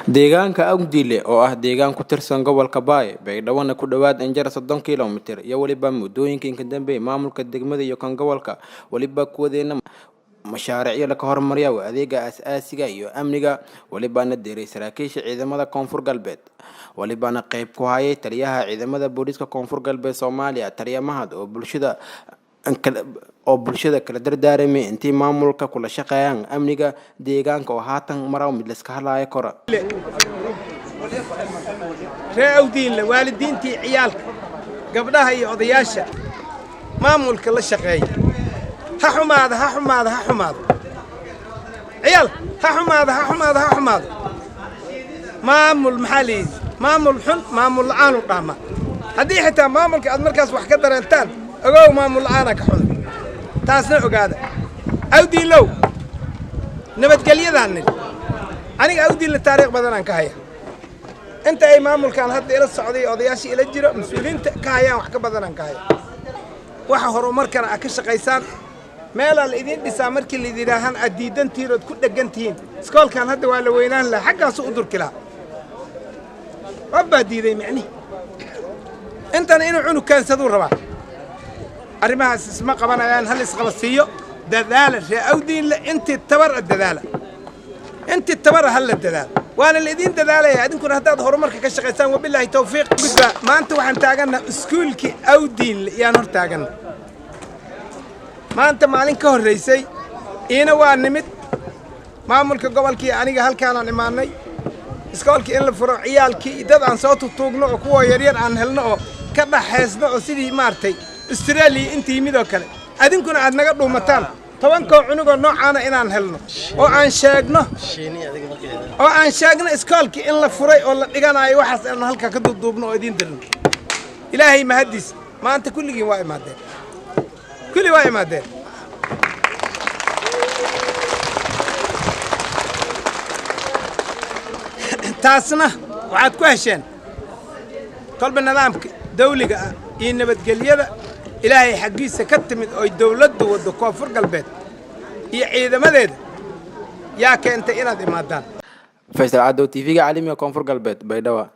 deegaanka Agdile oo ah deegaan ku tirsan gobolka Baay Baydhabo ku dhawaad injara 30 kiiloomitir iyo waliba muddooyinka ka dambeeyay maamulka degmada iyo kan gobolka waliba kuwadeena mashaariic la hormariyo adeega aasaasiga iyo amniga waliba deeray saraakiisha ciidamada Koonfur Galbeed waliba qayb ku hayay taliyaha ciidamada booliska Koonfur Galbeed Soomaaliya taliya mahad oo bulshada kala dardaaramay intii maamulka kula shaqeeyaan amniga deegaanka oo haatan maraw mid la iska hadlayo kora reewdiin waalidiintii ciyaalka gabdhaha iyo odayaasha maamulka la shaqeeyay ha xumaada ciyaal ha xumaada maamul maxalli maamul xun maamul aanu dhama hadii xitaa maamulka aad markaas wax ka dareentaan ogow maamul aana ka xun taasna ogaada awdiin low nabadgelyadan aniga awdiin la taariikh badan aan ka haya inta ay maamulkan hadda ila socday odayaashii ila jiro mas'uuliyiinta ka hayaan wax ka badan aan ka haya waxa horumarkan ka shaqeysaan meel la idin dhisaa markii la yiraahan adiidan tiirad ku dhagantiin iskoolkan hadda waa la weynaan la xaqaas u durkila waba diiday macni intan inuu cunug kaansadu rabaa arrimahaas isma qabanayaan hal isqabasiyo dadaala reewdiin la inta tabar dadaala inta tabar hal dadaala waana la idin dadaalaya idinkuna haddaad horumarka ka shaqeysaan wabillahi tawfiiq gudba maanta waxaan taagana iskuulki awdiin yaan hor taagana maanta maalin ka horeysay ina waa nimid maamulka gobolkii aniga halkaan aan imaanay iskoolkii in la furo ciyaalkii dad aan soo tuugno oo kuwa yaryar aan helno oo ka dhaxeysno oo sidii maartay Australia intii midoo kale adinkuna aad naga dhuumataan 10 cunug oo noocaana inaan helno oo aan sheegno iskoolkii in la furay oo la dhiganayo waxaas aan halka ka duubno oo idin dirno ilaahay mahadis maanta kulligiin waa imaadeen kulli waa imaadeen taasna waxaad ku hesheen qalbi nidaamka dawliga iyo nabadgelyada ilaahay xaqiisa ka timid oo dawladdu wado Koonfur Galbeed iyo ciidamadeeda yaa keentay inaad imaadaan Faisal Ado TV-ga caalamiga Koonfur Galbeed Baydhabo